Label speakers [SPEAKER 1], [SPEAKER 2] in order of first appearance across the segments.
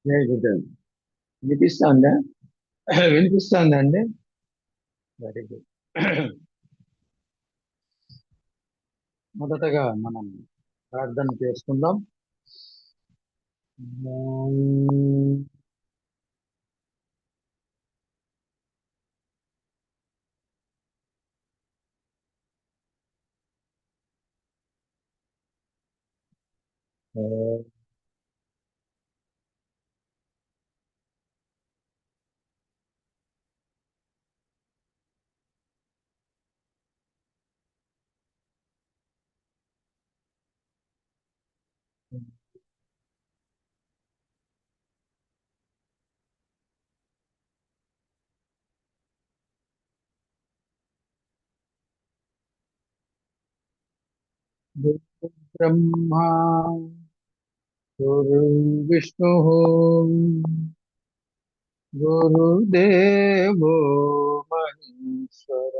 [SPEAKER 1] Very good అండి. వినిపిస్తుందా? వినిపిస్తుందండి. Very good. మొదటగా మనం ప్రార్థన చేసుకుందాం. గురు బ్రహ్మా గురు విష్ణు గురుదేవో మహేశ్వర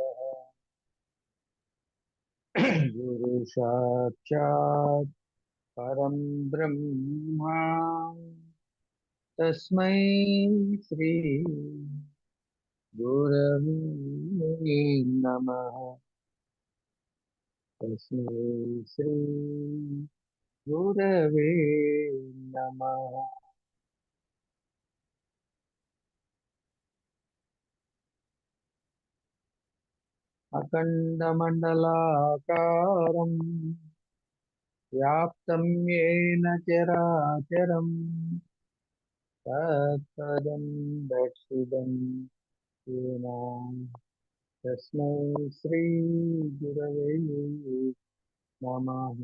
[SPEAKER 1] గురు సాక్షాత్ పరం బ్రహ్మ తస్మై శ్రీ గురవే నమః. తస్మై శ్రీ గురవే నమః. అఖండమండలాకారం వ్యాప్తం యేన చరాచరం తత్పదం దర్శితం యేన తస్మై శ్రీ గురవే నమః.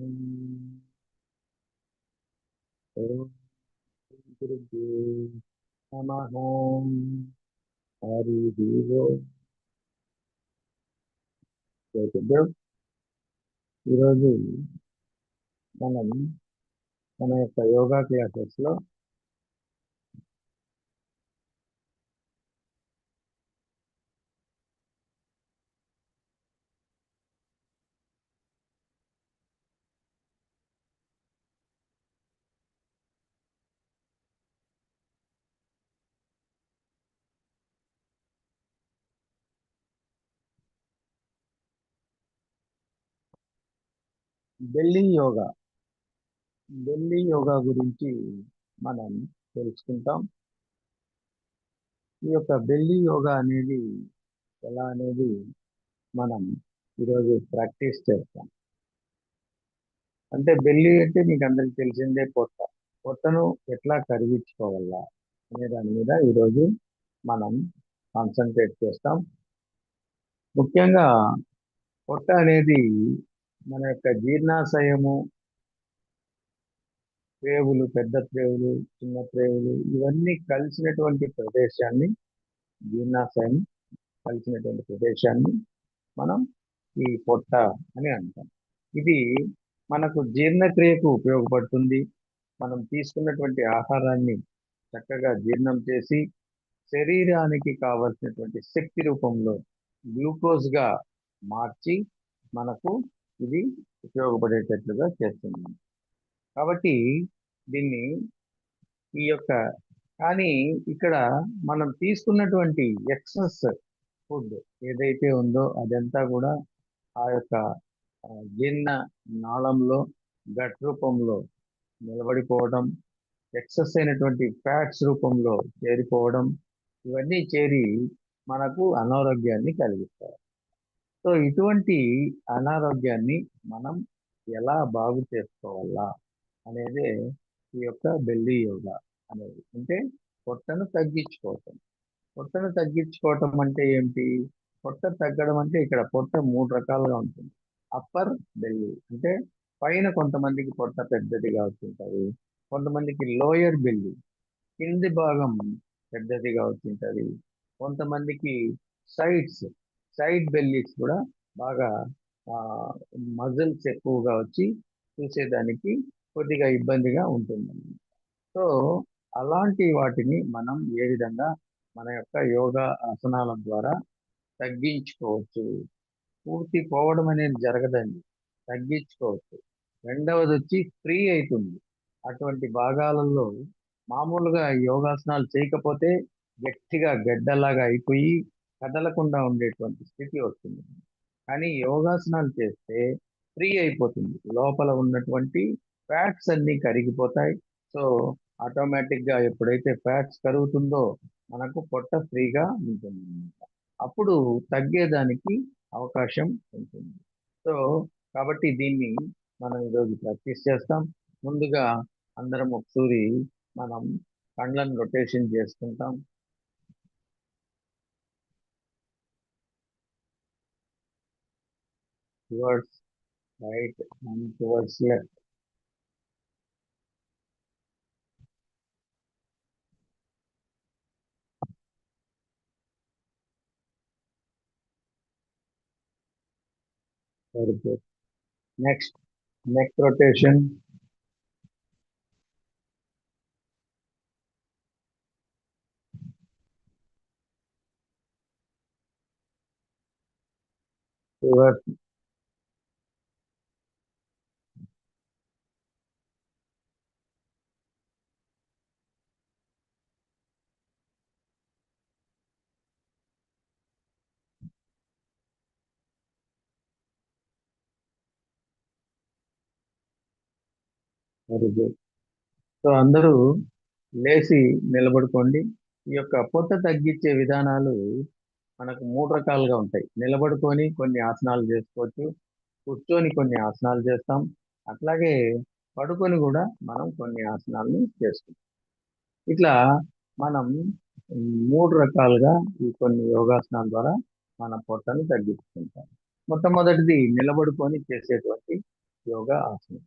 [SPEAKER 1] ఓం గురుభ్యో నమః. హరి ఓం. ఈరోజు మనం మన యొక్క యోగా క్లాసెస్ లో బెల్లీ యోగా బెల్లీ యోగా గురించి మనం తెలుసుకుంటాం. ఈ యొక్క బెల్లీ యోగా అనేది ఎలా అనేది మనం ఈరోజు ప్రాక్టీస్ చేస్తాం. అంటే బెల్లీ అంటే మీకు అందరికి తెలిసిందే పొట్టను ఎట్లా కరిగించుకోవాలా అనే దాని మీద ఈరోజు మనం కాన్సన్ట్రేట్ చేస్తాం. ముఖ్యంగా పొట్ట అనేది మన యొక్క జీర్ణాశయము, ప్రేవులు, పెద్ద ప్రేవులు, చిన్న ప్రేవులు ఇవన్నీ కలిసినటువంటి ప్రదేశాన్ని, జీర్ణాశయం కలిసినటువంటి ప్రదేశాన్ని మనం ఈ పొట్ట అని అంటాం. ఇది మనకు జీర్ణక్రియకు ఉపయోగపడుతుంది. మనం తీసుకున్నటువంటి ఆహారాన్ని చక్కగా జీర్ణం చేసి శరీరానికి కావలసినటువంటి శక్తి రూపంలో గ్లూకోజ్ గా మార్చి మనకు ఇది ఉపయోగపడేటట్లుగా చేస్తుంది. కాబట్టి దీన్ని ఈ యొక్క కానీ ఇక్కడ మనం తీసుకున్నటువంటి ఎక్సెస్ ఫుడ్ ఏదైతే ఉందో అదంతా కూడా ఆ యొక్క జీర్ణ నాళంలో గట్ రూపంలో నిలబడిపోవడం, ఎక్సెస్ అయినటువంటి ఫ్యాట్స్ రూపంలో చేరిపోవడం, ఇవన్నీ చేరి మనకు అనారోగ్యాన్ని కలిగిస్తాయి. సో ఇటువంటి అనారోగ్యాన్ని మనం ఎలా బాగు చేసుకోవాలా అనేదే ఈ యొక్క బెల్లీ యోగా అనేది. అంటే పొట్టను తగ్గించుకోవటం. పొట్టను తగ్గించుకోవటం అంటే ఏంటి? పొట్ట తగ్గడం అంటే ఇక్కడ పొట్ట మూడు రకాలుగా ఉంటుంది. అప్పర్ బెల్లీ అంటే పైన కొంతమందికి పొట్ట పెద్దదిగా వచ్చింటది, కొంతమందికి లోయర్ బెల్లీ కింది భాగం పెద్దదిగా వచ్చింటది, కొంతమందికి సైడ్స్ సైడ్ బెల్లీస్ కూడా బాగా మజిల్స్ ఎక్కువగా వచ్చి చూసేదానికి కొద్దిగా ఇబ్బందిగా ఉంటుంది. సో అలాంటి వాటిని మనం ఏ విధంగా మన యొక్క యోగా ఆసనాల ద్వారా తగ్గించుకోవచ్చు. పూర్తి పోవడం అనేది జరగదండి, తగ్గించుకోవచ్చు. రెండవది వచ్చి ఫ్రీ అవుతుంది. అటువంటి భాగాలలో మామూలుగా యోగాసనాలు చేయకపోతే గట్టిగా గడ్డలాగా అయిపోయి కదలకుండా ఉండేటువంటి స్థితి వస్తుంది. కానీ యోగాసనాలు చేస్తే ఫ్రీ అయిపోతుంది, లోపల ఉన్నటువంటి ఫ్యాట్స్ అన్ని కరిగిపోతాయి. సో ఆటోమేటిక్ గా ఎప్పుడైతే ఫ్యాట్స్ కరుగుతుందో మనకు పొట్ట ఫ్రీగా ఉంటుంది, అప్పుడు తగ్గేదానికి అవకాశం ఉంటుంది. సో కాబట్టి దీన్ని మనం ఈరోజు ప్రాక్టీస్ చేస్తాం. ముందుగా అందరం ఒకసారి మనం కళ్ళను రొటేషన్ చేసుకుంటాం. Towards right and towards left. Very good. Next neck rotation. Towards. Very good. So అందరూ లేచి నిలబడుకోండి. ఈ యొక్క పొట్ట తగ్గించే విధానాలు మనకు 3 రకాలుగా ఉంటాయి. నిలబడుకొని కొన్ని ఆసనాలు చేసుకోవచ్చు, కూర్చొని కొన్ని ఆసనాలు చేస్తాం, అట్లాగే పడుకొని కూడా మనం కొన్ని ఆసనాలను చేసుకుంటాం. ఇట్లా మనం 3 రకాలుగా ఈ కొన్ని యోగాసనాల ద్వారా మన పొట్టను తగ్గించుకుంటాం. మొట్టమొదటిది నిలబడుకొని చేసేటువంటి యోగా ఆసనం.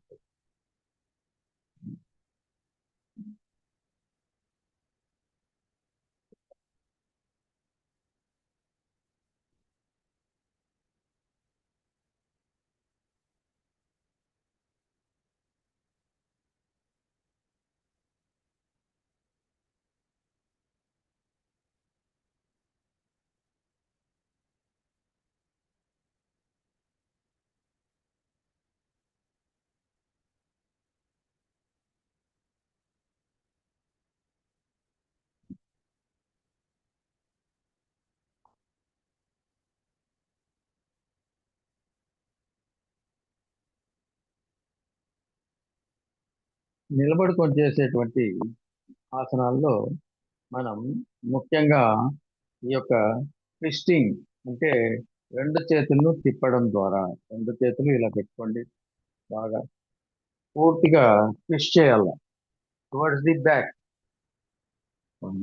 [SPEAKER 1] నిలబడుకొని చేసేటువంటి ఆసనాల్లో మనం ముఖ్యంగా ఈ యొక్క ట్విస్టింగ్, అంటే 2 చేతులను తిప్పడం ద్వారా, 2 చేతులు ఇలా పెట్టుకోండి, బాగా పూర్తిగా ట్విస్ట్ చేయాలి towards the back. 1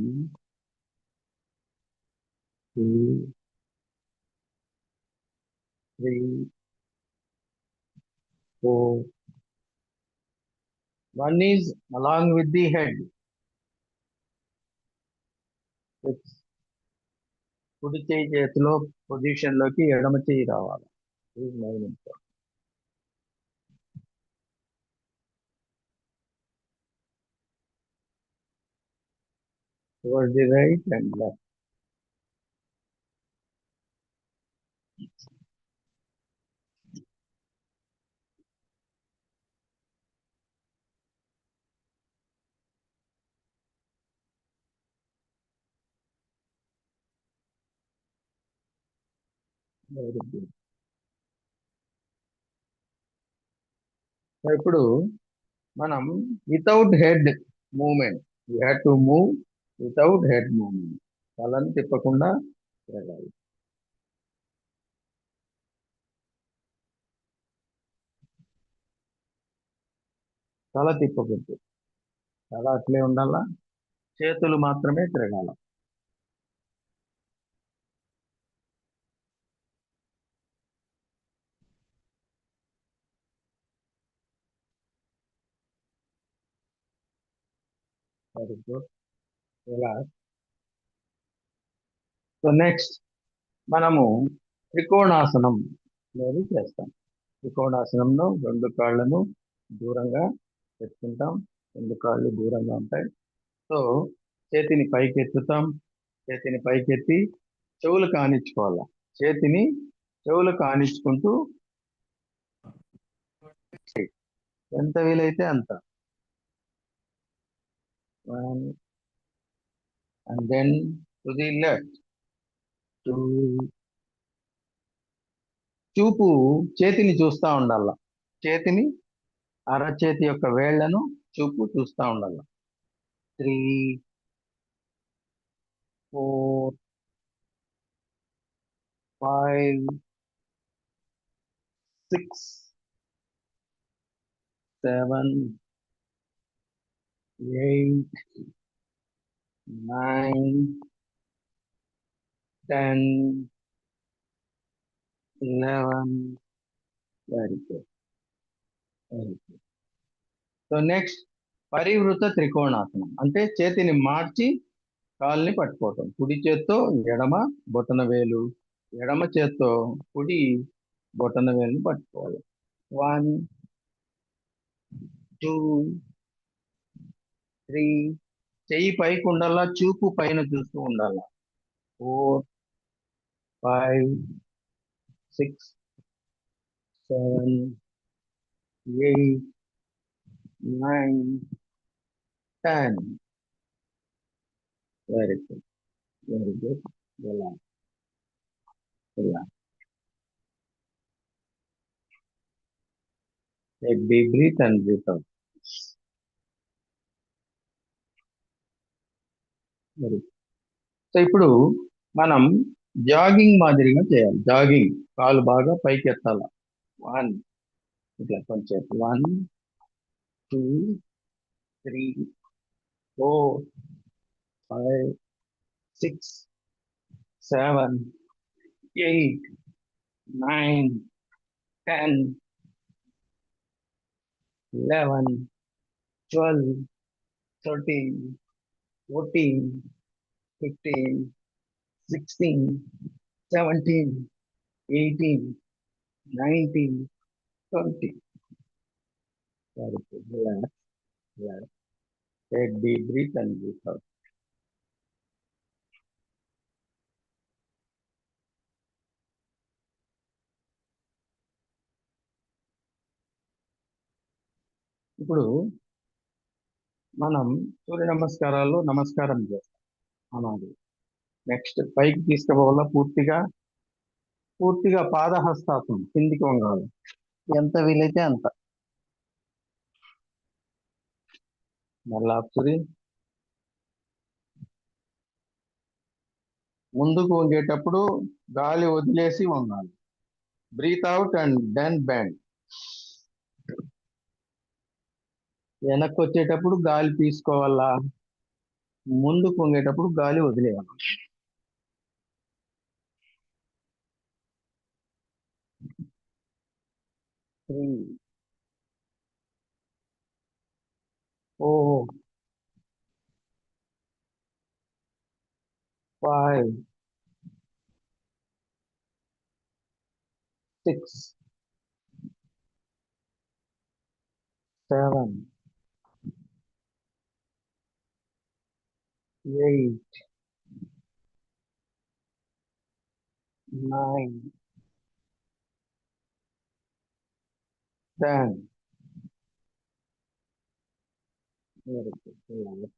[SPEAKER 1] 2 3 4. One is along with the head. 6. కుడి చేయి చేతిలో పొజిషన్ లోకి ఎడమ చేయి రావాలి. This is 9 important. Towards the right and left. Very good. So ఇప్పుడు మనం without head movement, you have to move without head movement. తలను తిప్పకుండా తిరగాలి. తల తిప్పకూడదు, తల అట్లే ఉండాలా, చేతులు మాత్రమే తిరగాల. Very good. ఇలా. సో నెక్స్ట్ మనము త్రికోణాసనం అనేది చేస్తాం. త్రికోణాసనంలో 2 కాళ్ళను దూరంగా పెట్టుకుంటాం, 2 కాళ్ళు దూరంగా ఉంటాయి. సో చేతిని పైకి ఎత్తుతాం, చేతిని పైకెత్తి చెవులు కానిచ్చుకోవాలి. చేతిని చెవులు కానిచ్చుకుంటూ ఎంత వీలైతే అంత. 1, and then to the left. 2. చూపు చేతిని చూస్తా ఉండాల. చేతిని అరచేతి యొక్క వేళ్లను చూపు చూస్తా ఉండాల. 3, 4, 5, 6, 7, 8, 9, 10, 11. Very good. Very good. So next పరివృత త్రికోణాసనం అంటే చేతిని మార్చి కాల్ని పట్టుకోవటం. కుడి చేత్తో ఎడమ బొటన వేలు, ఎడమ చేత్తో కుడి బొటన వేలుని పట్టుకోవాలి. 1, 2, 3. చెయ్యి పైకి ఉండాలా, చూపు పైన చూస్తూ ఉండాలా. 4, 5, 6, 7, 8, 9, 10. Very good. Very good. ఇలా ఇలా Take deep breath and breathe out. Very good. So ఇప్పుడు మనం జాగింగ్ మాదిరిగా చేయాలి. జాగింగ్ కాలు బాగా పైకి ఎత్తాల. 1, ఇట్లా కొంచెం 1, 2, 3, 4, 5, 6, 7, 8, 9, 10, 11, 12, 13, 14, 15, 16, 17, 18, 19, 20. Very good. Relax. Relax. Take deep breath and breathe out. ఇప్పుడు మనం సూర్య నమస్కారాల్లో నమస్కారం చేస్తాం అనాలి. నెక్స్ట్ పైకి తీసుకుపోవాలా, పూర్తిగా పాదహస్తాసనం కిందికి వంగాలి. ఎంత వీలైతే అంత. మళ్ళా సూరి ముందుకు వంగేటప్పుడు గాలి వదిలేసి వంగాలి. Breathe out and then bend. వెనక్కి వచ్చేటప్పుడు గాలి తీసుకోవాలా, ముందుకు వంగేటప్పుడు గాలి వదిలేయాలి. 3, 4, 5, 6, 7, 8, 9, 10. Very good.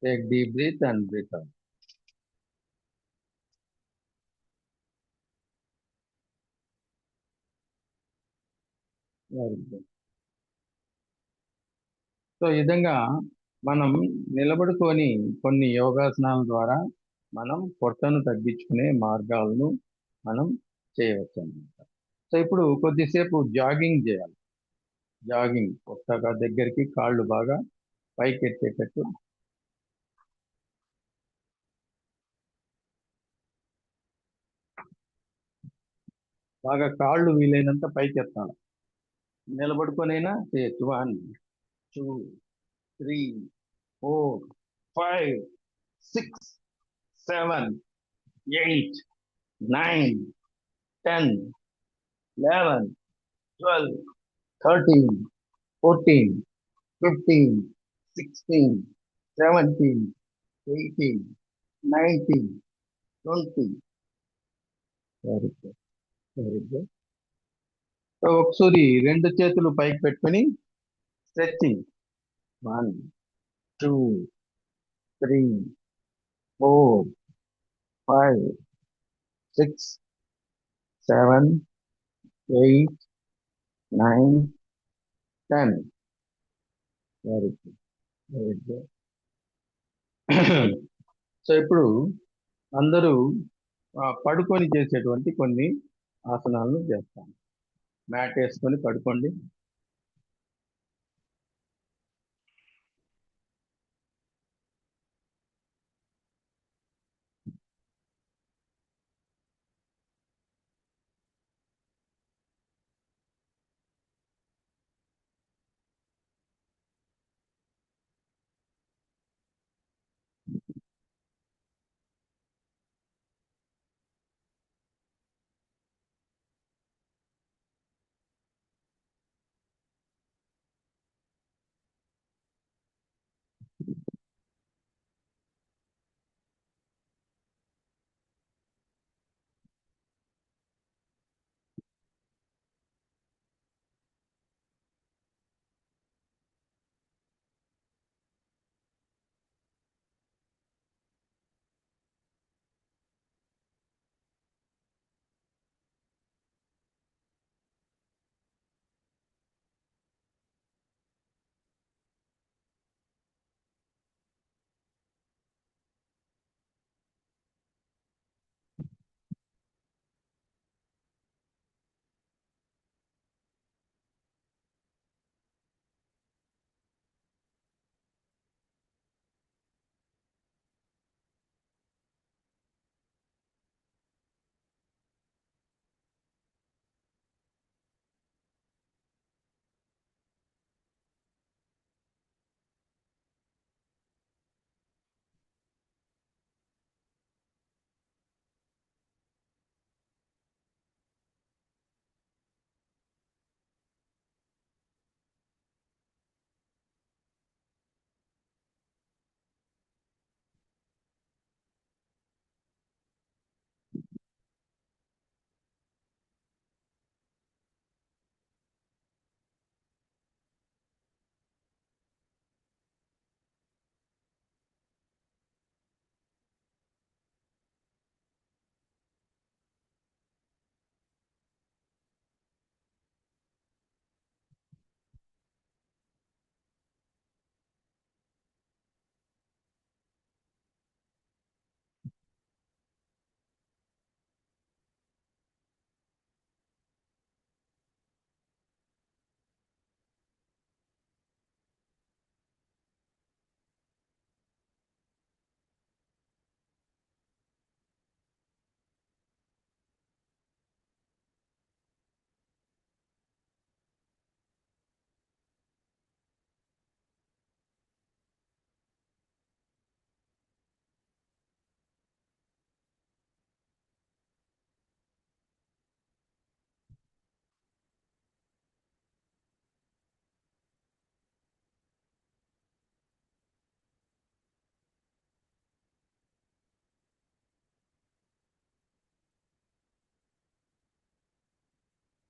[SPEAKER 1] Take deep breath and breathe out. Very good. So ఈ విధంగా మనం నిలబడుకొని కొన్ని యోగాసనాల ద్వారా మనం పొట్టను తగ్గించుకునే మార్గాలను మనం చేయవచ్చు అన్నమాట. సో ఇప్పుడు కొద్దిసేపు జాగింగ్ చేయాలి. జాగింగ్ పొట్టగా దగ్గరికి కాళ్ళు బాగా పైకి ఎత్తేటట్టు. బాగా కాళ్ళు వీలైనంత పైకి ఎత్తాలి. నిలబడుకొనైనా చేయొచ్చు. 1, 2, 3, 4, 5, 6, 7, 8, 9, 10, 11, 12, 13, 14, 15, 16, 17, 18, 19, 20. Very good. Very good. ఒకసారి రెండు చేతులు పైకి పెట్టుకొని stretching. 1 2 3 4 5 6 7 8 9 10. Very good, very good. So ఇప్పుడు అందరూ పడుకొని చేసేటువంటి కొన్ని ఆసనాలను చేస్తాం. మ్యాట్ వేసుకొని పడుకోండి.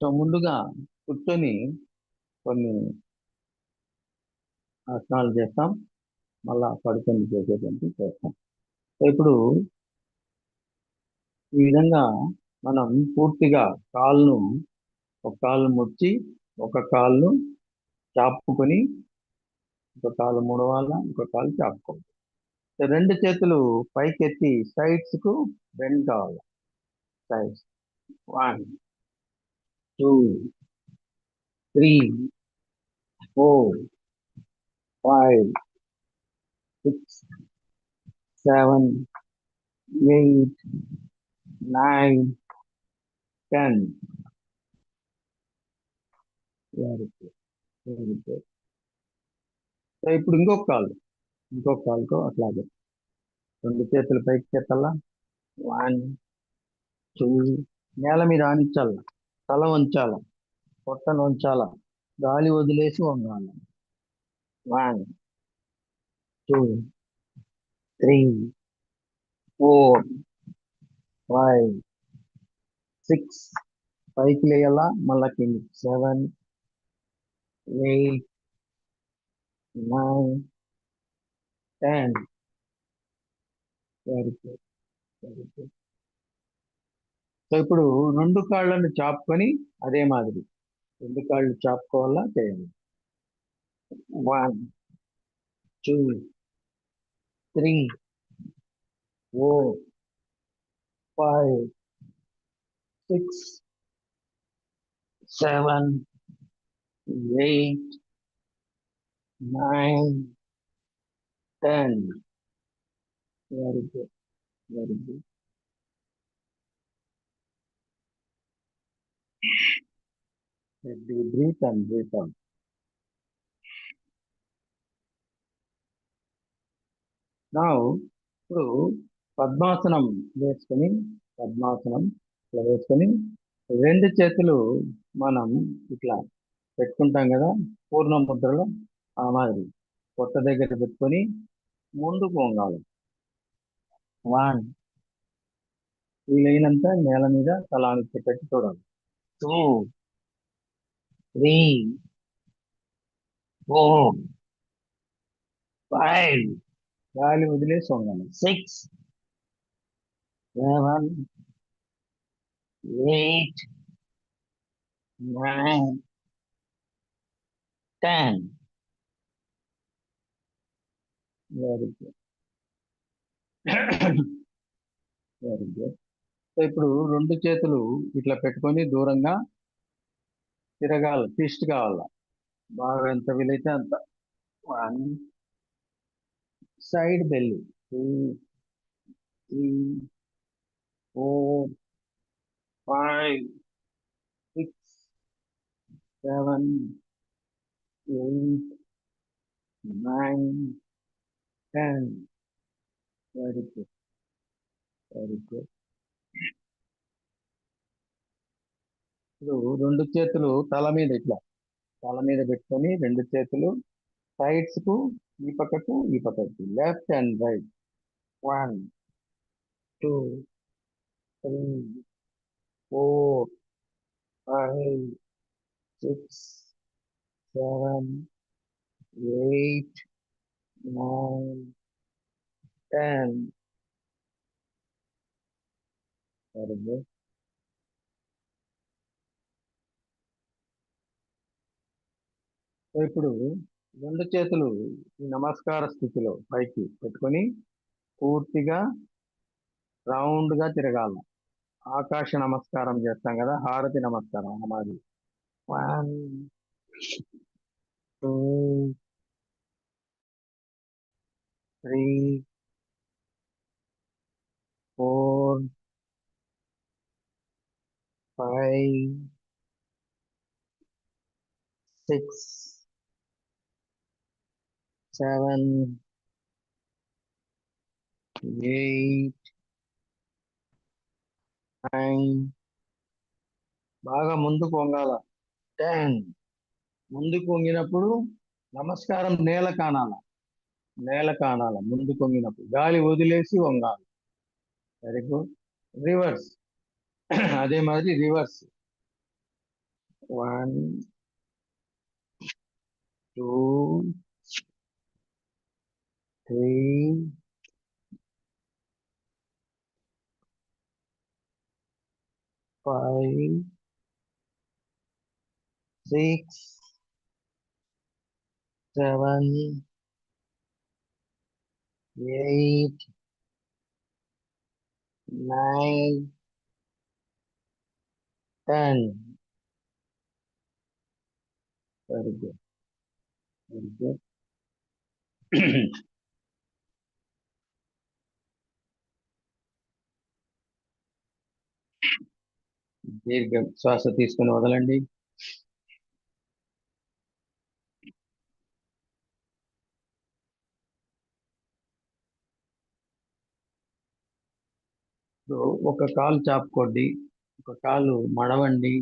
[SPEAKER 1] సో ముందుగా కూర్చొని కొన్ని ఆసనాలు చేస్తాం, మళ్ళా పడుకొని చేసేటువంటి చేస్తాం. సో ఇప్పుడు ఈ విధంగా మనం పూర్తిగా కాళ్ళను, ఒక కాళ్ళు ముచ్చి ఒక కాళ్ళు చాపుకొని, ఒక కాలు ముడవాల, ఒక కాలు చాపుకోవాలి. సో రెండు చేతులు పైకెత్తి సైడ్స్ కు బెండ్ కావాలి. Sides. 1 2 3 4 5 6 7 8 9 10. Very good, very good. So ఇప్పుడు ఇంకొక కాలుతో అట్లాగే రెండు చేతులు పైకి ఎత్తాలా. 1 2. నేల మీద ఆనించాల, తల వంచాల, పొట్టను వంచాల, గాలి వదిలేసి వంగాల. 1 2 3 4 5 6 పైకి లేయాలా మళ్ళా కింది. 7, 8, 9, 10. Very good, very good. So ఇప్పుడు రెండు కాళ్ళను చాపుకొని అదే మాదిరి రెండు కాళ్ళు చాపుకోవాలా చేయాలి. 1, 2, 3, 4, 5, 6, 7, 8, 9, 10. Very good, very good. Breathe and breathe out. Now, ఇప్పుడు పద్మాసనం వేసుకొని పద్మాసనం ఇట్లా వేసుకొని రెండు చేతులు మనం ఇట్లా పెట్టుకుంటాం కదా పూర్ణ ముద్రలో, ఆ మాదిరి పొట్ట దగ్గర పెట్టుకొని ముందుకు వంగాలి. 1, వీలైనంత నేల మీద తలానికి పెట్టి చూడాలి. 2, 3, 4, 5, గాలి వదిలేసి వంగాలి. 6, 7, 8, 9, 10. Very good, very good. So ఇప్పుడు రెండు చేతులు ఇట్లా పెట్టుకొని దూరంగా తిరగాలి, ట్విస్ట్ కావాల బాగా, ఎంత వీలైతే అంత. 1, side belly. 2, 3, 4, 5, 6, 7, 8, 9, 10. Very good, very good. ఇప్పుడు రెండు చేతులు తల మీద ఇట్లా తల మీద పెట్టుకొని రెండు చేతులు సైడ్స్ కు, ఈ పక్కకు ఈ పక్కకు, left and right. 1, 2, 3, 4, 5, 6, 7, 8, 9, 10. Very good. So ఇప్పుడు రెండు చేతులు ఈ నమస్కార స్థితిలో పైకి పెట్టుకొని పూర్తిగా రౌండ్ గా తిరగాల. ఆకాశ నమస్కారం చేస్తాం కదా, హారతి నమస్కారం అన్నమాది. 1, 2, 3, 4, 5, 6, 7, 8, 9. బాగా ముందుకు వంగాల. 10. ముందుకు వంగినప్పుడు నమస్కారం నేల కానాల, నేల కానాల ముందుకు వంగినప్పుడు, గాలి వదిలేసి వంగాలి. Very good. రివర్స్. అదే మాదిరి reverse. 1, 2, 3, 5, 6, 7, 8, 9, 10. Very good, very good. దీర్ఘ శ్వాస తీసుకుని వదలండి. ఒక కాలు చాపుకోండి, ఒక కాలు మడవండి,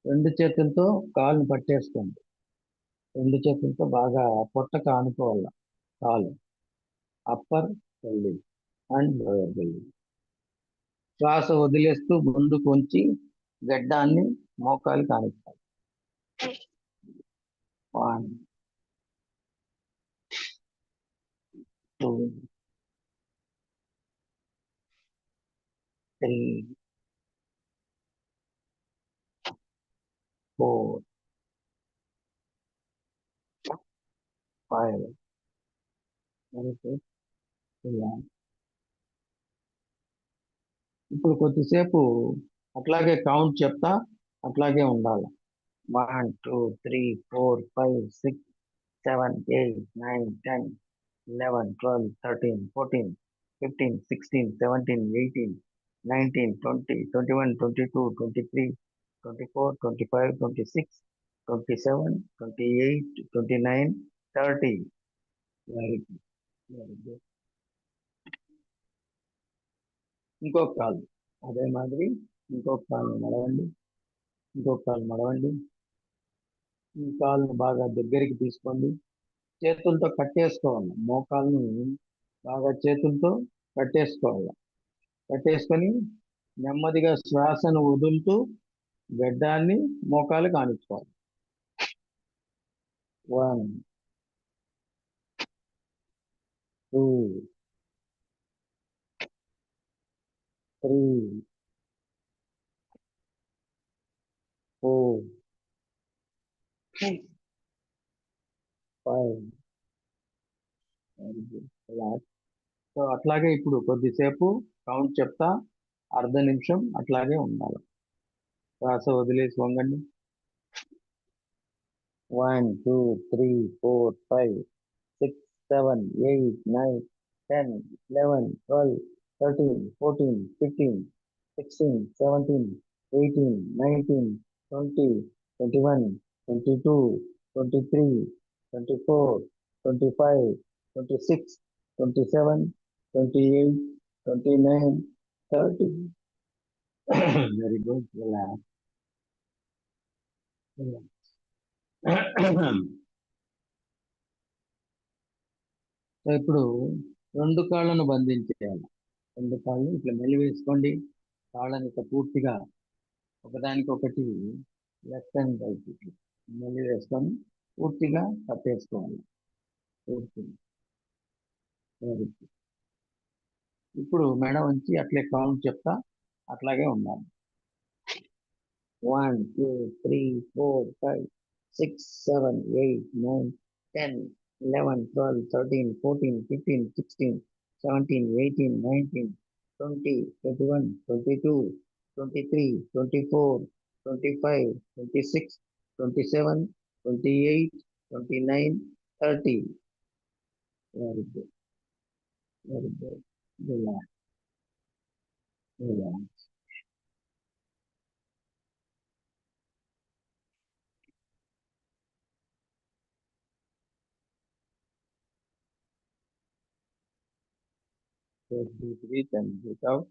[SPEAKER 1] రెండు చేతులతో కాలుని పట్టేసుకోండి, రెండు చేతులతో బాగా పొట్టకు ఆనుకోవాల కాలు. Upper belly and lower belly. శ్వాస వదిలేస్తూ ముందుకు ఉంచి గడ్డాన్ని మోకాలు కానిస్తాం. 1 2 3 4 5. Very good. ఇలా ఇప్పుడు కొద్దిసేపు అట్లాగే కౌంట్ చెప్తా, అట్లాగే ఉండాలి. 1 2 3 4 5 6 7 8 9 10 11 12 13 14 15 16 17 18 19 20 21 22 23 24 25 26 27 28 29 30. Very good, very good. ఇంకొక కాలు అదే మాదిరి ఇంకొక కాలు నడవండి, ఇంకొక కాలు నడవండి. ఈ కాలును బాగా దగ్గరికి తీసుకోండి. చేతులతో కట్టేసుకోవాలి, మోకాల్ని బాగా చేతులతో కట్టేసుకోవాలి. కట్టేసుకొని నెమ్మదిగా శ్వాసను వదులుతూ గడ్డాన్ని మోకాలు కానిచ్చుకోవాలి. 1 2 3 4 5. సో అట్లాగే ఇప్పుడు కొద్దిసేపు కౌంట్ చెప్తా, అర్ధ నిమిషం అట్లాగే ఉండాలి. శ్వాస వదిలేసి వంగండి. 1 2 3 4 5 6 7 8 9 10 11 12 13 14 15 16 17 18 19 20 21 22 23 24 25 26 27 28 29 30. Very good. Relax. Relax. So ఇప్పుడు రెండు కాళ్ళను బంధించేయాలి. రెండు కాళ్ళు ఇట్లా మెలివేసుకోండి. కాళ్ళని ఇట్లా పూర్తిగా ఒకదానికొకటి లెఫ్ట్ అండ్ రైట్ ఇట్లా మెలివేసుకొని పూర్తిగా కట్టేసుకోవాలి. పూర్తిగా. Very good. ఇప్పుడు మెడ ఉంచి అట్లే కౌంట్ చెప్తా, అట్లాగే ఉండాలి. 1 2 3 4 5 6 7 8 9 10 11 12 13 14 15 16 17 18 19 20 21 22 23 24 25 26 27 28 29 30. Very good, very good. Relax, relax. Take deep breath and breathe out.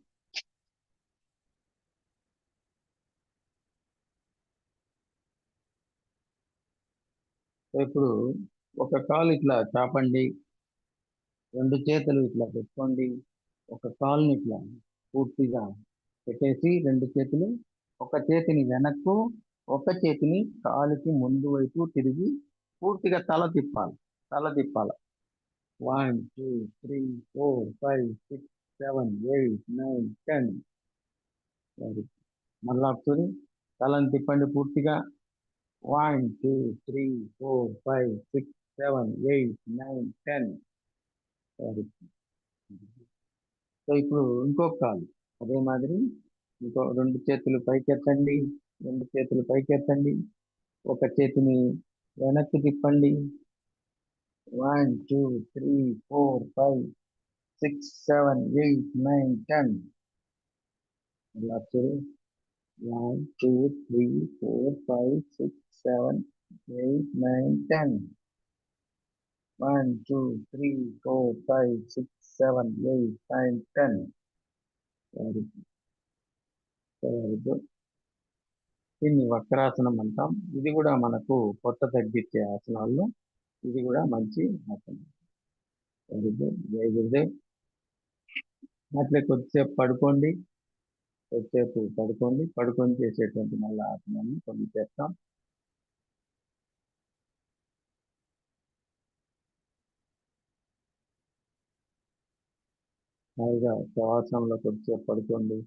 [SPEAKER 1] ఇప్పుడు ఒక కాలు ఇట్లా చాపండి, రెండు చేతులు ఇట్లా పెట్టుకోండి. ఒక కాలుని ఇట్లా పూర్తిగా పెట్టేసి రెండు చేతులు, ఒక చేతిని వెనక్కు, ఒక చేతిని కాలుకి ముందు వైపు తిరిగి పూర్తిగా తల తిప్పాలి, తల తిప్పాలి. 1 2 3 4 5 6 7 8 9 10. మళ్ళా ఒకసారి తలని తిప్పండి పూర్తిగా. 1 2 3 4 5 6 7 8 9 10. సో ఇప్పుడు ఇంకొక కాలు అదే మాదిరి ఇంకో రెండు చేతులు పైకెత్తండి, రెండు చేతులు పైకెత్తండి. ఒక చేతిని వెనక్కి తిప్పండి. 1 2 3 4 5 6 7 8 9 10. మళ్ళా ఒకసారి 1 2 3 4 5 6 7 8 9 10. 1 2 3 4 5 6 7 8 9 10. Very good. Very good. దీన్ని వక్రాసనం అంటాం. ఇది కూడా మనకు పొట్ట తగ్గించే ఆసనాల్లో ఇది కూడా మంచి ఆసనం. వెరీ గుడ్, జై గురుదేవ్. అట్లే కొద్దిసేపు పడుకోండి. కొద్దిసేపు పడుకోండి. పడుకొని చేసేటువంటి మళ్ళీ ఆసనాన్ని కొన్ని చేస్తాం. హాయిగా శవాసనంలో కొద్దిసేపు పడుకోండి.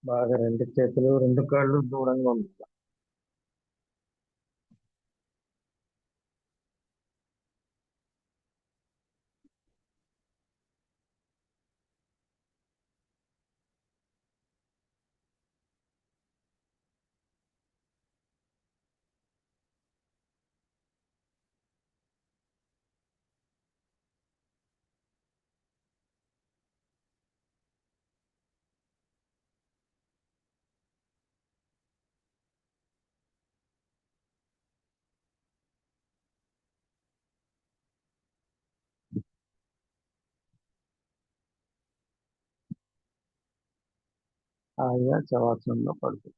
[SPEAKER 1] బాగా రెండు చేతులు రెండు కాళ్ళు దూరంగా ఉండాలి. హాయిగా శవాసనంలో పడుకోండి.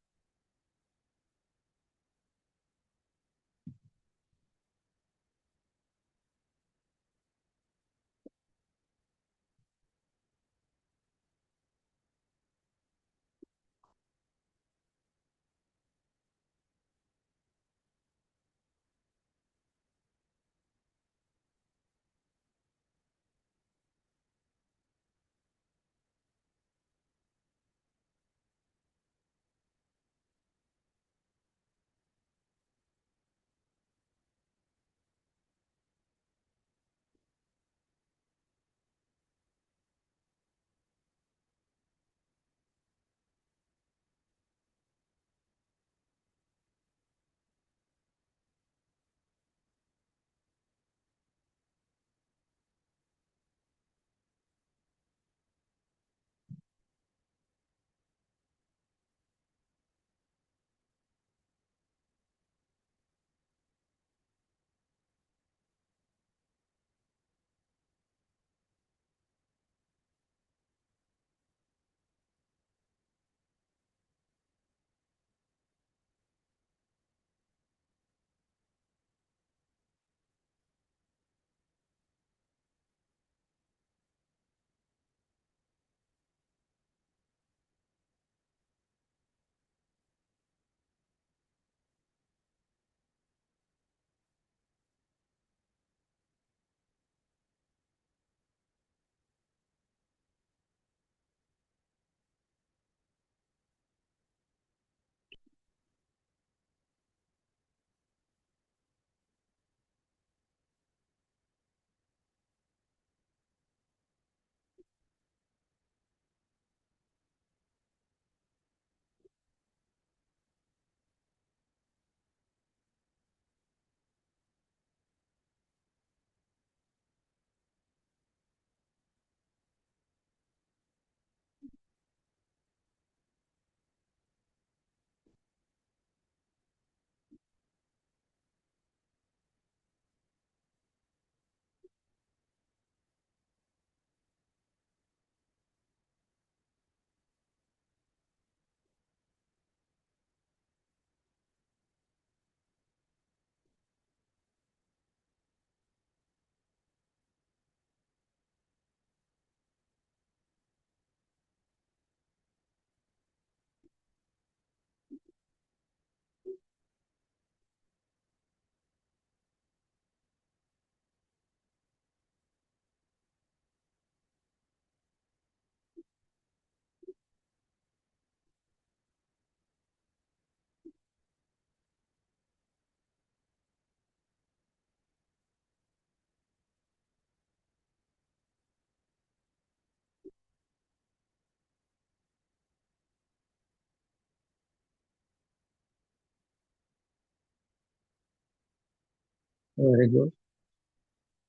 [SPEAKER 1] Very good.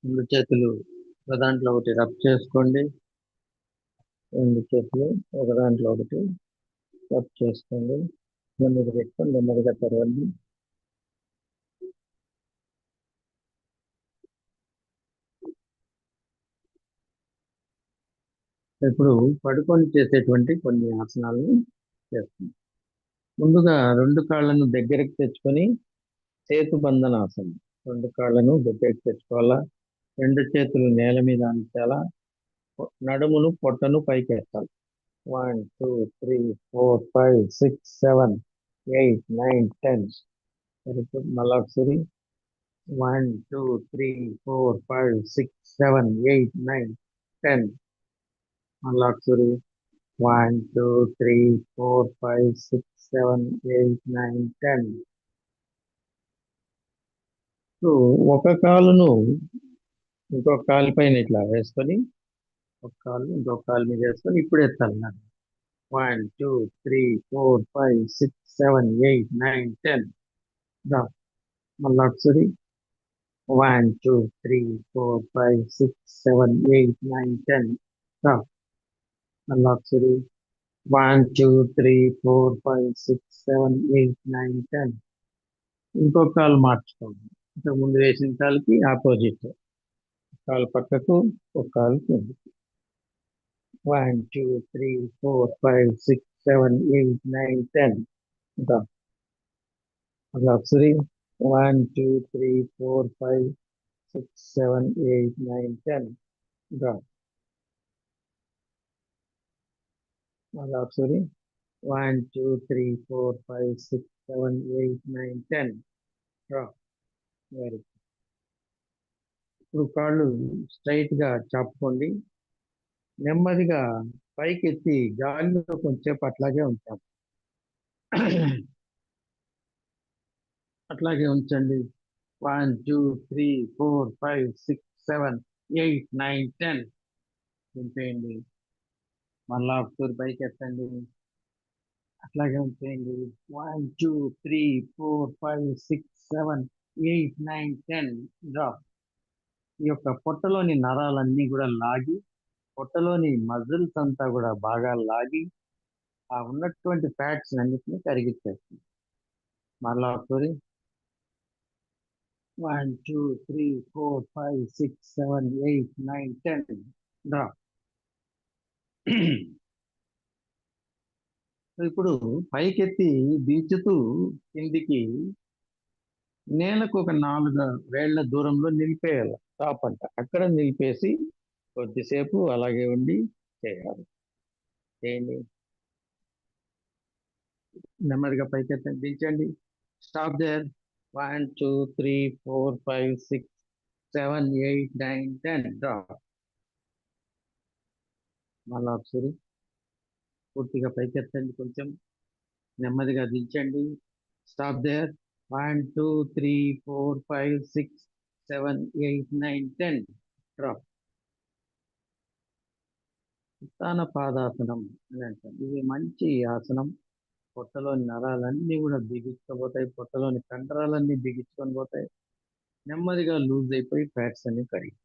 [SPEAKER 1] రెండు చేతులు ఒక దాంట్లో ఒకటి రబ్ చేసుకోండి. రెండు చేతులు ఒక దాంట్లో ఒకటి రబ్ చేసుకోండి. మీద పెట్టుకొని నెమ్మదిగా తెరవండి. ఇప్పుడు పడుకొని చేసేటువంటి కొన్ని ఆసనాలను చేస్తాం. ముందుగా రెండు కాళ్ళను దగ్గరికి తెచ్చుకొని సేతు బంధనాసనం. రెండు కాళ్ళను దగ్గరికి తెచ్చుకోవాలా. రెండు చేతులు నేల మీద అంచాలా. నడుమును పొట్టను పైకి ఎత్తాలి. 1 2 3 4 5 6 7 8 9 10. Very good. మళ్ళా ఒకసారి 1 2 3 4 5 6 7 8 9 10. మళ్ళా ఒకసారి 1 2 3 4 5 6 7 8 9 10. సో ఒక కాలును ఇంకొక కాలు పైన ఇట్లా వేసుకొని ఒక కాలు ఇంకొక కాలు మీద వేసుకొని ఇప్పుడు ఎత్తాలి. 1 2 3 4 5 6 7 8 9 10. రా. మళ్ళా ఒకసారి 1 2 3 4 5 6 7 8 9 10. రా. మళ్ళా ఒకసారి 1 2 3 4 5 6 7 8 9 10. ఇంకొక కాలు మార్చుకోండి. ఇంతకు ముందు వేసిన కాలుకి ఆపోజిట్. కాలు పక్కకు ఒక కాలు కిందకి. 1 2 3 4 5 6 7 8 9 10. ఇంకా మళ్ళా ఒకసారి 1 2 3 4 5 6 7 8 9 10. ఇంకా మళ్ళా ఒకసారి 1 2 3 4 5 6 7 8 9 10. వెరీ. ఇప్పుడు కాళ్ళు స్ట్రైట్ గా చాపుకోండి. నెమ్మదిగా పైకెత్తి గాలిలో కొంచెంసేపు అట్లాగే ఉంటాం. అట్లాగే ఉంచండి. 1 2 3 4 5 6 7 8 9 10. ఉంచేయండి. మళ్ళా ఒకసారి పైకి ఎత్తండి. అట్లాగే ఉంచేయండి. 1 2 3 4 5 6 7 8 9 10. డ్రాప్. ఈ యొక్క పొట్టలోని నరాలన్నీ కూడా లాగి, పొట్టలోని మజిల్స్ అంతా కూడా బాగా లాగి ఆ ఉన్నటువంటి ఫ్యాట్స్ అన్నిటిని కరిగిచ్చేస్తుంది. మరలా ఒకసారి 1 2 3 4 5 6 7 8 9 10. డ్రాప్. ఇప్పుడు పైకెత్తి బీచుతూ కిందికి నేలకు ఒక 4 వేళ్ల దూరంలో నిలిపేయాలి. టాప్ అంట అక్కడ నిలిపేసి కొద్దిసేపు అలాగే ఉండి చేయాలి. చేయండి. నెమ్మదిగా పైకెత్తండి, దించండి. Stop there. 1 2 3 4 5 6 7 8 9 10. డ్రాప్. మళ్ళా ఒకసారి పూర్తిగా పైకెత్తండి, కొంచెం నెమ్మదిగా దించండి. Stop there. 1 2 3 4 5 6 7 8 9 10. డ్రాప్. ఉత్తాన పాదాసనం అని అంటాం. ఇది మంచి ఆసనం. పొట్టలోని నరాలన్నీ కూడా బిగించుకోపోతాయి. పొట్టలోని కండరాలన్నీ బిగించుకొని పోతాయి. నెమ్మదిగా లూజ్ అయిపోయి ఫ్యాట్స్ అన్ని కరిగి.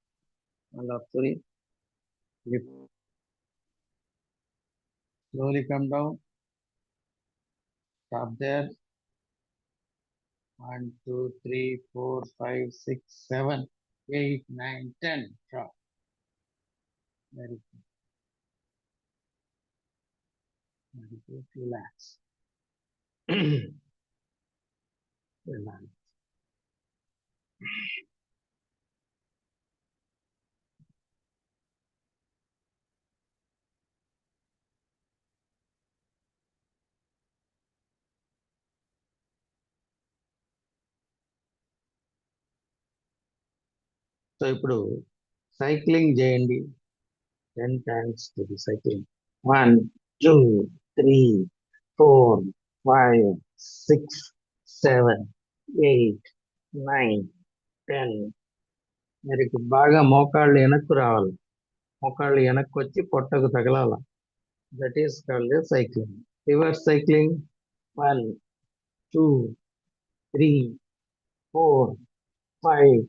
[SPEAKER 1] మళ్ళీ ఒకసారి slowly come down. Stop there. 1 2 3 4 5 6 7 8 9 10. Drop. Very good. Very good. Relax. Relax. So ఇప్పుడు సైక్లింగ్ చేయండి. 10 times to the cycling. 1 2 3 4 5 6 7 8 9 10. మరి బాగా మోకాళ్ళు వెనక్కు రావాలి. మోకాళ్ళు వెనక్కి వచ్చి పొట్టకు తగలాల. That is called cycling. Reverse cycling. 1 2 3 4 5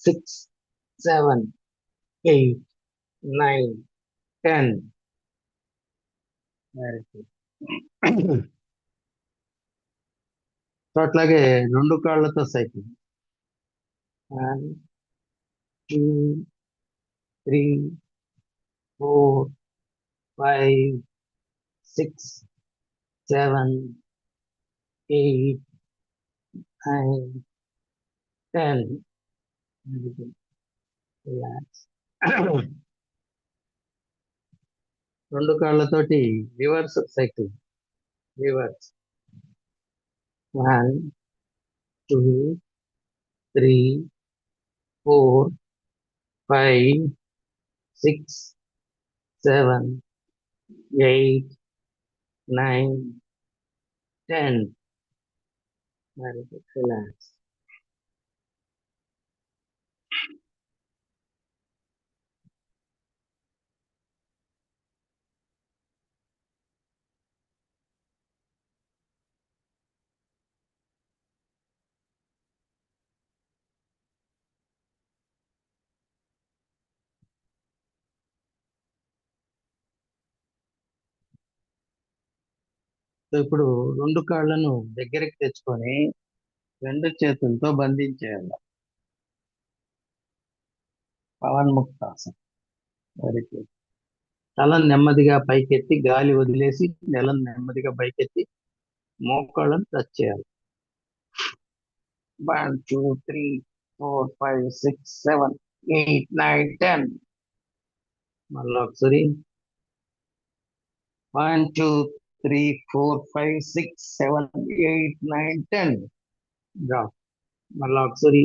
[SPEAKER 1] 6 7 8 9 10. Very good. So అట్లాగే రెండు కాళ్ళతో సైకిల్. 1 2 3 4 5 6 7 8 9 10. రిలాక్స్. రెండు కాళ్ళతోటి reverse cycle. Reverse. 1 2 3 4 5 6 7 8 9 10. Very good. Relax. So ఇప్పుడు రెండు కాళ్ళను దగ్గరికి తెచ్చుకొని రెండు చేతులతో బంధించేయాలి. పవన్ ముక్తాసన్. Very good. తల నెమ్మదిగా పైకెత్తి గాలి వదిలేసి నెలను నెమ్మదిగా పైకెత్తి మోకాళ్ళను టచ్ చేయాలి. 1 2 3 4 5 6 7 8 9 10. మళ్ళీ ఒకసారి 1 2 3 4 5 6 7 8 9 10. రా. మళ్ళీ ఒకసారి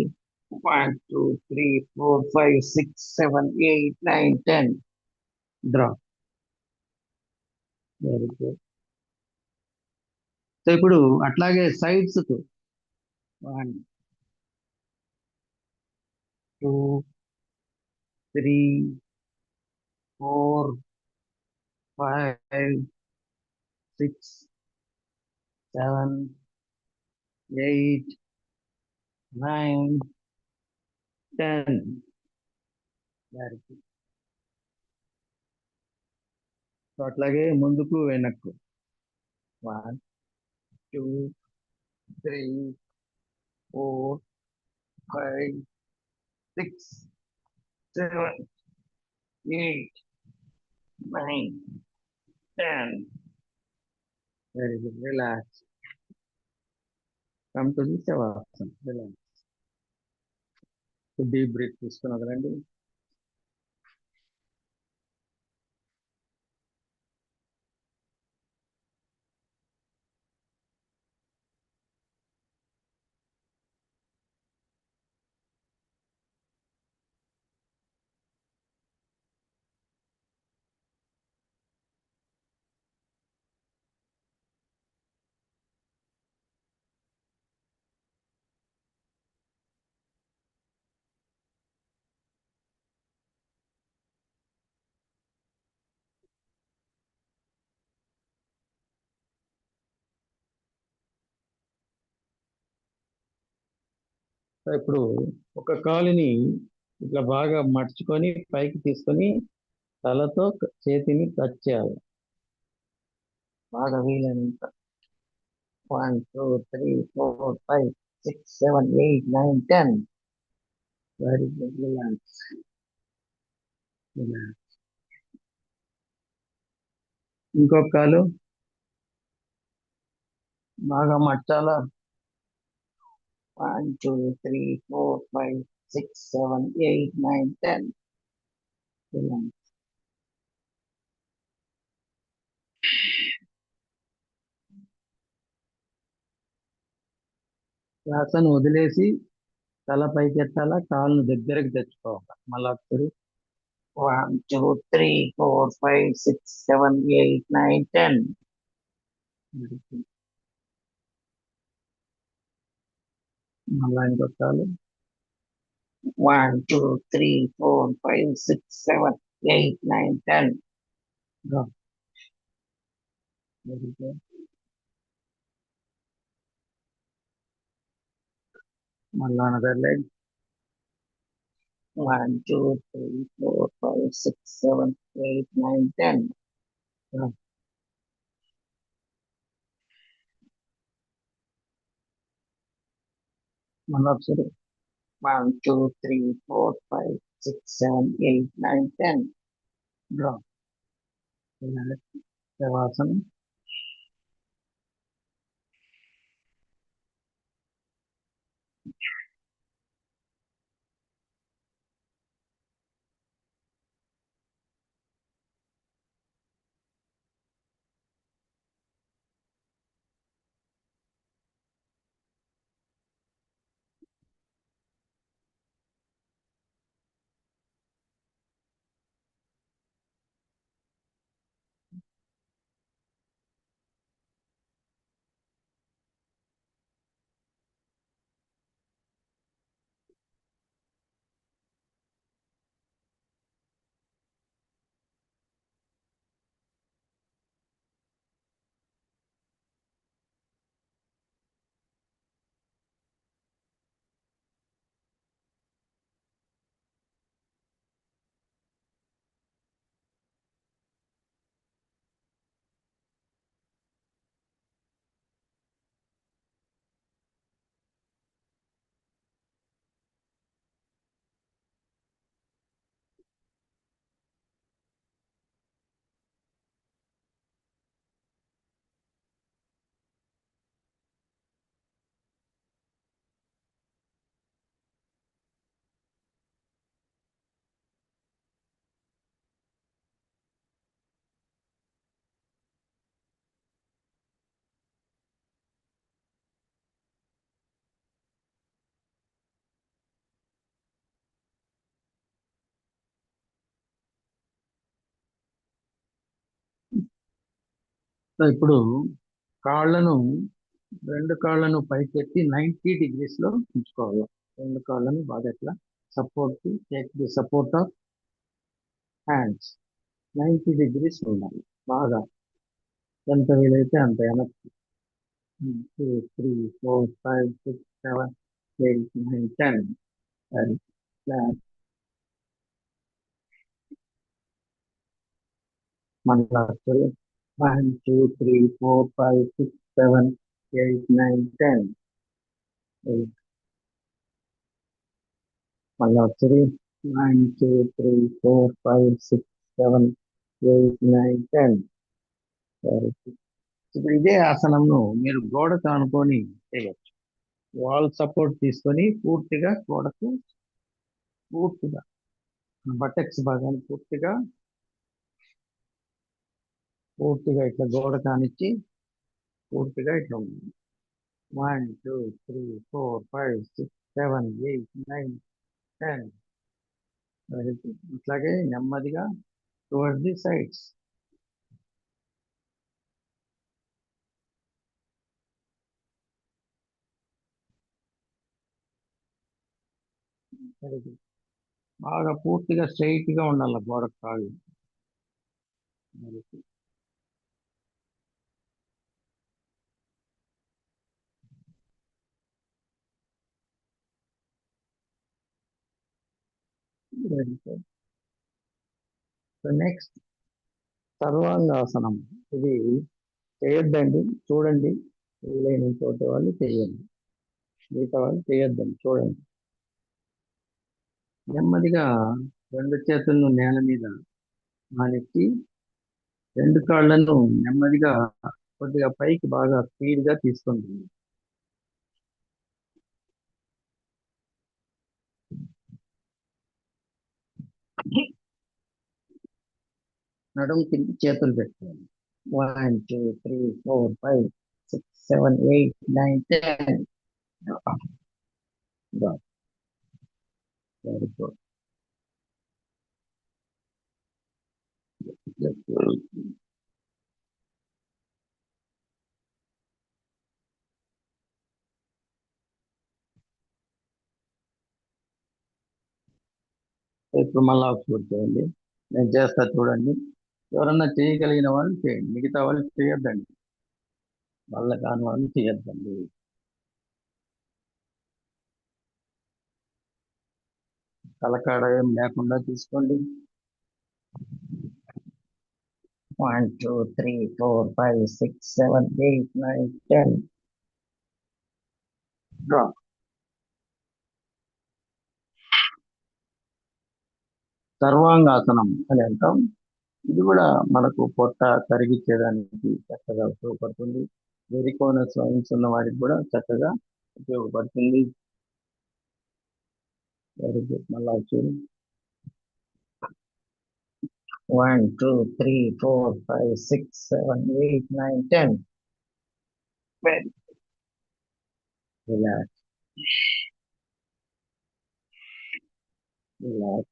[SPEAKER 1] 1 2 3 4 5 6 7 8 9 10. డ్రా. Very good. సో ఇప్పుడు అట్లాగే సైడ్స్ కు 1 2 3 4 5 6 7 8 9 10. Very good. సో అట్లాగే ముందుకు వెనక్కు 1 2 3 4 5 6 7 8 9 10. Very good. Relax. Come to the Shavasan. Relax. Deep breath తీసుకుని వదలండి. సో ఇప్పుడు ఒక కాలుని ఇట్లా బాగా మడుచుకొని పైకి తీసుకొని తలతో చేతిని టచ్ చేయాలి. బాగా వీలైనంత. 1 2 3 4 5 6 7 8 9 10. Very good. రిలాక్స్. ఇంకొక కాలు బాగా మచ్చాలా. 1 2 3 4 5 6 7 8 9 10. రిలాక్స్. శ్వాసను వదిలేసి తల పైకి ఎత్తాలా, కాళ్ళను దగ్గరకు తెచ్చుకోవాలి. మళ్ళీ ఒకసారి 1 2 3 4 5 6 7 8 9 10. మళ్ళా ఇంకొక కాలు 1 2 3 4 5 6 7 8 9 10. Very good. మళ్ళా అనదర్ లెగ్ 1 2 3 4 5 6 7 8 9 10. మళ్ళీ ఒకసారి 1 2 3 4 5 6 7 8 9 10. డ్రా. శవాసనం. సో ఇప్పుడు కాళ్ళను 2 కాళ్ళను పైకెత్తి 90 degrees లో ఉంచుకోవాలి. 2 కాళ్ళను బాగా ఎట్లా support, take the support of hands. 90 degrees ఉండాలి బాగా. ఎంత వీలైతే అంత వెనక్కి. 1 2 3 4 5 6 7 8 9 10. అది ఫ్లాట్. మళ్ళా 1 2 3 4 5 6 7 8 9 10. మళ్ళా 1 2 3 4 5 6 7 8 9 10. ఇప్పుడు ఇదే ఆసనంను మీరు గోడకు అనుకొని చేయొచ్చు. వాల్ సపోర్ట్ తీసుకొని పూర్తిగా గోడకు, పూర్తిగా బటెక్స్ భాగాన్ని పూర్తిగా ఇట్లా గోడ కానిచ్చి పూర్తిగా ఇట్లా ఉంది. 1 2 3 4 5 6 7 8 9 10. ఇట్లాగే నెమ్మదిగా టువర్డ్స్ ది సైడ్స్. బాగా పూర్తిగా స్ట్రైట్ గా ఉండాలి గోడ కాళ్ళు. నెక్స్ట్ సర్వాంగాసనం. ఇది చేయొద్దండి, చూడండి. వీలైన చోట వాళ్ళు చేయండి, మిగతా వాళ్ళు చేయొద్దండి, చూడండి. నెమ్మదిగా 2 చేతులను నేల మీద ఆనిచ్చి 2 కాళ్ళను నెమ్మదిగా కొద్దిగా పైకి బాగా స్పీడ్ గా తీసుకుంటుంది. నడుము కింద చేతులు పెట్టుకోండి. 1 2 3 4 5 6 7 8 9 10. Very good. ఇప్పుడు మళ్ళా ఒకసారి చేయండి. నేను చేస్తా చూడండి. ఎవరన్నా చేయగలిగిన వాళ్ళు చేయండి, మిగతా వాళ్ళు చేయొద్దండి. వాళ్ళ కాని వాళ్ళు చేయొద్దండి. తలకాడ ఏం లేకుండా తీసుకోండి. 1 2 3 4 5 6 7 8 9 10. డ్రా. సర్వాంగాసనం అని అంటాం. ఇది కూడా మనకు పొట్ట కరిగించేదానికి చక్కగా ఉపయోగపడుతుంది. వెరికోన స్వైన్స్ ఉన్న వారికి కూడా చక్కగా ఉపయోగపడుతుంది. Very good. మళ్ళా వచ్చి 1 2 3 4 5 6 7 8 9 10. Very relax, relax.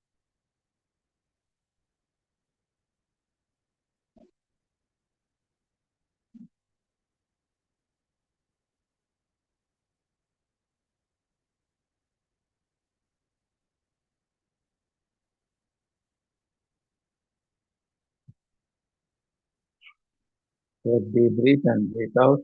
[SPEAKER 1] Take deep breath and breathe out.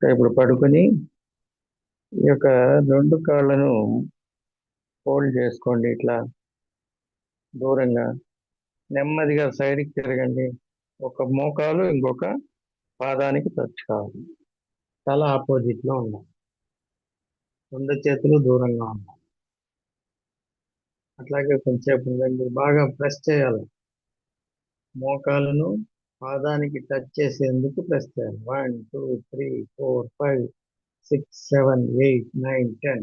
[SPEAKER 1] ఇప్పుడు పడుకొని ఈ యొక్క రెండు కాళ్ళను ఫోల్డ్ చేసుకోండి. ఇట్లా దూరంగా నెమ్మదిగా సైడ్కి తిరగండి. ఒక మోకాలు ఇంకొక పాదానికి టచ్ కావాలి. తల ఆపోజిట్ లో ఉండాలి. రెండు చేతులు దూరంగా ఉండాలి. అట్లాగే కొంచెంసేపు ఉండండి. బాగా ప్రెస్ చేయాలి. మోకాలను పాదానికి టచ్ చేసేందుకు ప్రెస్ చేయాలి. 1 2 3 4 5 6 7 8 9 10.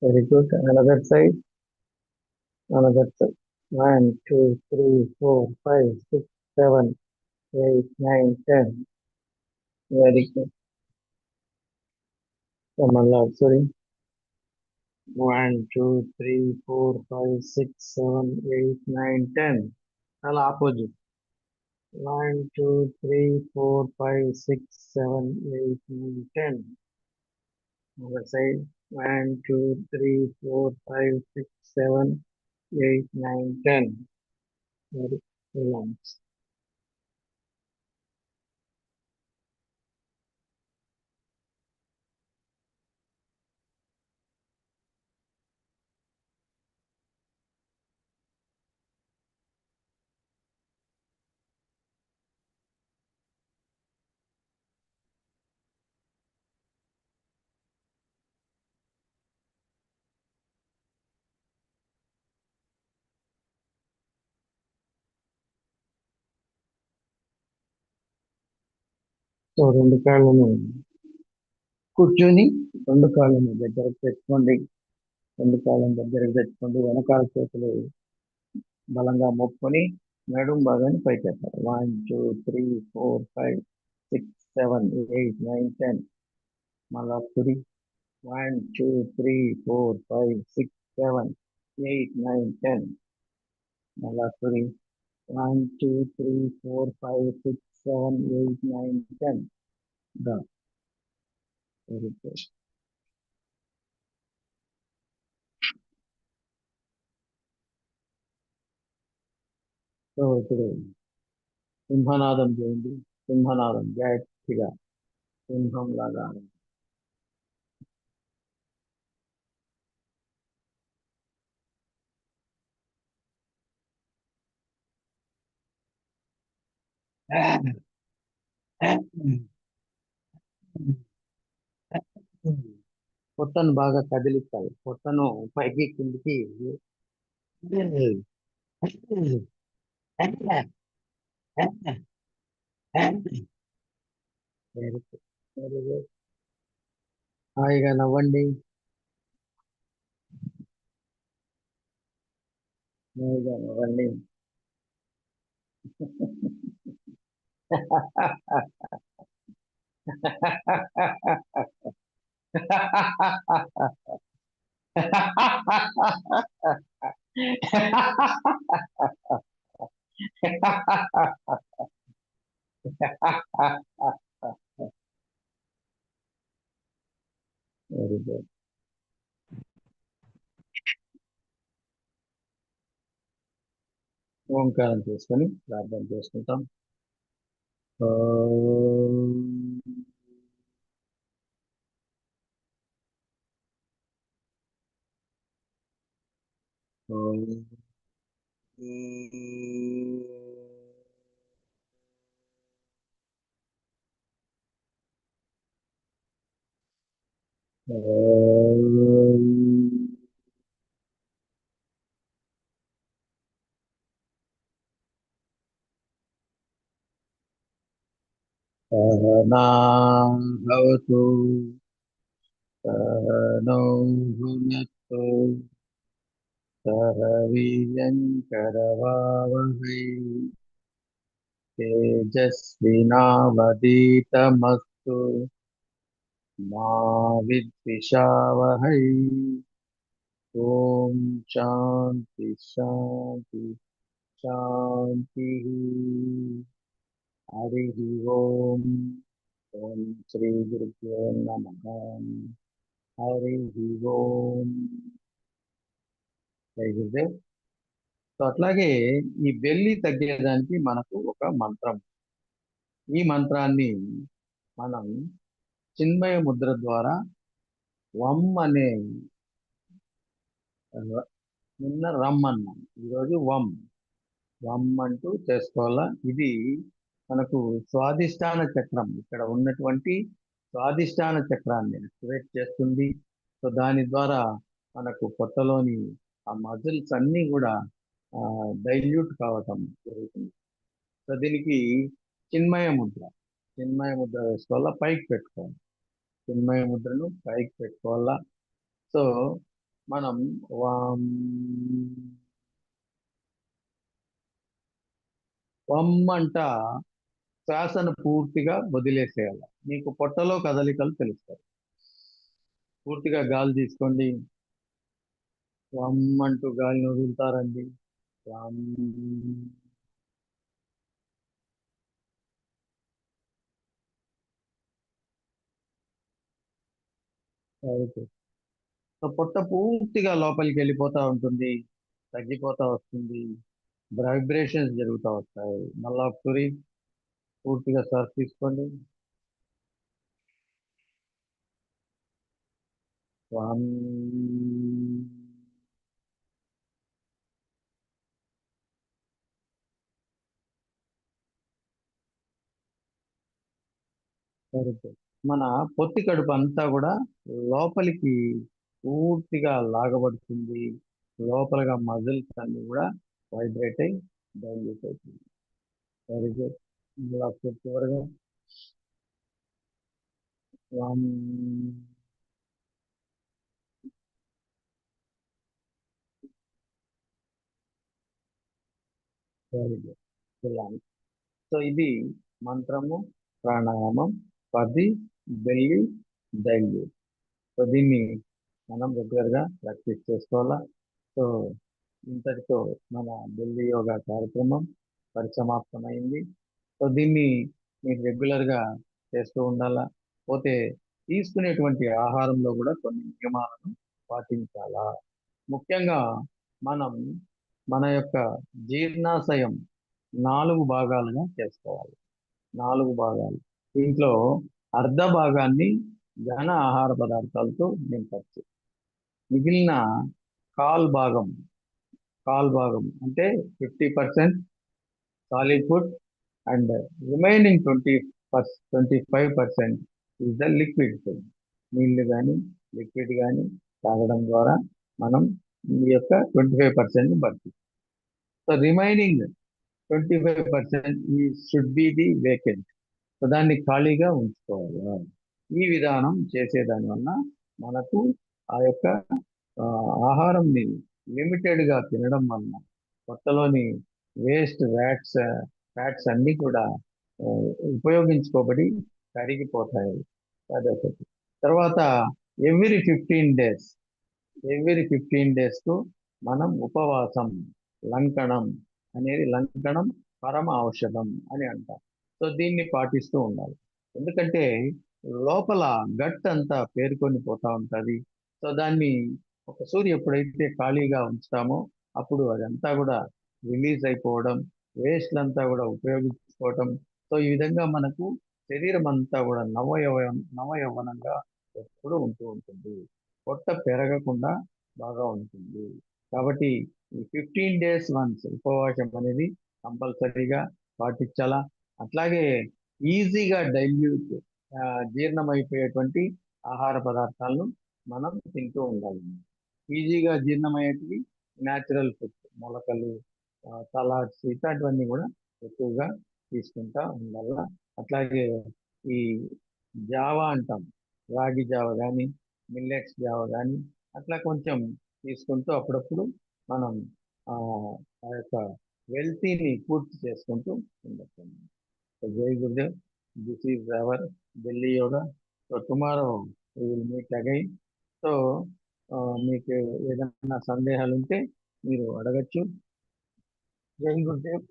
[SPEAKER 1] Very good. Another side, another side. 1 2 3 4 5 6 7 8 9 10. Very good. మళ్ళా ఒకసారి 1 2 3 4 5 6 7 8 9 10. అలా opposite. 1 2 3 4 5 6 7 8 9 10. Other side. 1 2 3 4 5 6 7 8 9 10. Very relax. So రెండు కాళ్ళను కూర్చొని రెండు కాళ్ళను దగ్గరకు తెచ్చుకోండి. రెండు కాళ్ళను దగ్గరకు తెచ్చుకోండి. వెనకాల చేతులు బలంగా మొక్కుకొని నడుం భాగాన్ని పైకెత్తాలి. 1 2 3 4 5 6 7 8 9 10. మళ్ళా కుడి. 1 2 3 4 5 6 7 8 9 10. మళ్ళా కుడి. 1 2 3 4 5 6 7 8 9 10. దా. Very good. సో ఇప్పుడు సింహనాదం చేయండి. సింహనాదం గట్టిగా సింహం లాగా. పొట్టను బాగా కదిలిస్తాయి. పొట్టను పైకి కిందికి. Very good. Very good. హాయిగా నవ్వండి. హాయిగా నవ్వండి. Very good. ఓంకారం చేసుకొని ప్రార్థన చేసుకుంటాం. ఓం. ఓం. ఓం. సహనావతు సహనౌ భునక్తు సహ వీర్యంకరవావహై తేజస్వినావదీతమస్తు మా విద్విషావహై. ఓం శాంతి శాంతి శాంతి. హరి ఓం. ఓం శ్రీ గురుభ్యో నమః. హరి ఓం. జై గురుదేవ్. సో అట్లాగే ఈ బెల్లి తగ్గేదానికి మనకు ఒక మంత్రం. ఈ మంత్రాన్ని మనం చిన్మయ ముద్ర ద్వారా వం అనే నిన్న రమ్ అన్నాం, ఈరోజు వం వం అంటూ చేసుకోవాలా. ఇది మనకు స్వాదిష్టాన చక్రం, ఇక్కడ ఉన్నటువంటి స్వాదిష్టాన చక్రాన్ని యాక్టివేట్ చేస్తుంది. సో దాని ద్వారా మనకు పొట్టలోని ఆ మజిల్స్ అన్నీ కూడా డైల్యూట్ కావటం జరుగుతుంది. సో దీనికి చిన్మయ ముద్ర, చిన్మయ ముద్ర వేసుకోవాలా, పైకి పెట్టుకోవాలి. చిన్మయ ముద్రను పైకి పెట్టుకోవాలా. సో మనం వాం వం అంట శ్వాసను పూర్తిగా వదిలేసేయాలి. మీకు పొట్టలో కదలికలు తెలుస్తాయి. పూర్తిగా గాలి తీసుకోండి, వం అంటూ గాలిని వదులుతారండి. వం. ఓకే. సో పొట్ట పూర్తిగా లోపలికి వెళ్ళిపోతా ఉంటుంది, తగ్గిపోతా వస్తుంది, వైబ్రేషన్స్ జరుగుతూ వస్తాయి. మళ్ళా ఒకసారి పూర్తిగా శ్వాస తీసుకోండి. వం. సరిగ్గా మన పొత్తి కడుపు అంతా కూడా లోపలికి పూర్తిగా లాగబడుతుంది. లోపలగా మజిల్స్ అన్ని కూడా వైబ్రేట్ అయి డైల్యూట్ అవుతుంది. Very good. ఇలా చివరిగా వం. Very good. ఇలా. సో ఇది మంత్రము, ప్రాణాయామం, 10 బెల్లి డైల్యూట్. సో దీన్ని మనం రెగ్యులర్గా ప్రాక్టీస్ చేసుకోవాలా. సో ఇంతటితో మన ఢిల్లీ యోగా కార్యక్రమం పరిసమాప్తమైంది. సో దీన్ని మీరు రెగ్యులర్గా చేస్తూ ఉండాలా. పోతే తీసుకునేటువంటి ఆహారంలో కూడా కొన్ని నియమాలను పాటించాలా. ముఖ్యంగా మనం మన యొక్క జీర్ణాశయం 4 భాగాలుగా చేసుకోవాలి. 4 భాగాలు. దీంట్లో అర్ధ భాగాన్ని ఘన ఆహార పదార్థాలతో నింపచ్చు. మిగిలిన కాల్ భాగం, కాల్ భాగం అంటే 50% solid food and remaining 25% is the liquid food. నీళ్లు కానీ లిక్విడ్ కానీ తాగడం ద్వారా మనం ఈ యొక్క 25% భర్తీ. సో రిమైనింగ్ 25% ఈ should be the vacant. So దాన్ని ఖాళీగా ఉంచుకోవాలి. ఈ విధానం చేసేదాని వల్ల మనకు ఆ యొక్క ఆహారంని లిమిటెడ్గా తినడం వల్ల పొట్టలోని వేస్ట్ ఫ్యాట్స్ అన్నీ కూడా ఆ, ఉపయోగించుకోబడి కరిగిపోతాయి. అదొకటి. తర్వాత ఎవ్రీ 15 డేస్, ఎవ్రీ 15 డేస్కు మనం ఉపవాసం, లంకణం అనేది, లంకణం పరమ ఔషధం అని అంటాం. సో దీన్ని పాటిస్తూ ఉండాలి. ఎందుకంటే లోపల గట్ అంతా పేరుకొని పోతా ఉంటుంది. సో దాన్ని ఒక సూర్య ఎప్పుడైతే ఖాళీగా ఉంచుతామో అప్పుడు అదంతా కూడా రిలీజ్ అయిపోవడం, వేస్ట్లంతా కూడా ఉపయోగించుకోవటం. సో ఈ విధంగా మనకు శరీరం అంతా కూడా నవయవనంగా ఎప్పుడూ ఉంటూ ఉంటుంది. పొట్ట పెరగకుండా బాగా ఉంటుంది. కాబట్టి ఈ 15 days వన్స్ ఉపవాసం అనేది కంపల్సరీగా పాటించాలా. అట్లాగే ఈజీగా జీర్ణమైపోయేటువంటి ఆహార పదార్థాలను మనం తింటూ ఉండాలి. ఈజీగా జీర్ణమయ్యేటివి న్యాచురల్ ఫుడ్స్, మొలకలు, సలాడ్స్ ఇట్లాంటివన్నీ కూడా ఎక్కువగా తీసుకుంటా ఉండాలి. అట్లాగే ఈ జావా అంటాం, రాగి జావ కానీ, మిల్లెట్స్ జావ కానీ అట్లా కొంచెం తీసుకుంటూ అప్పుడప్పుడు మనం ఆ ఆ యొక్క వెల్తీని పూర్తి చేసుకుంటూ ఉండొచ్చు. సో జై Gurudev, this is our Delhi yoga. So tomorrow we will meet again. So మీకు ఏదైనా సందేహాలు ఉంటే మీరు అడగచ్చు. జై గురుదేవ్.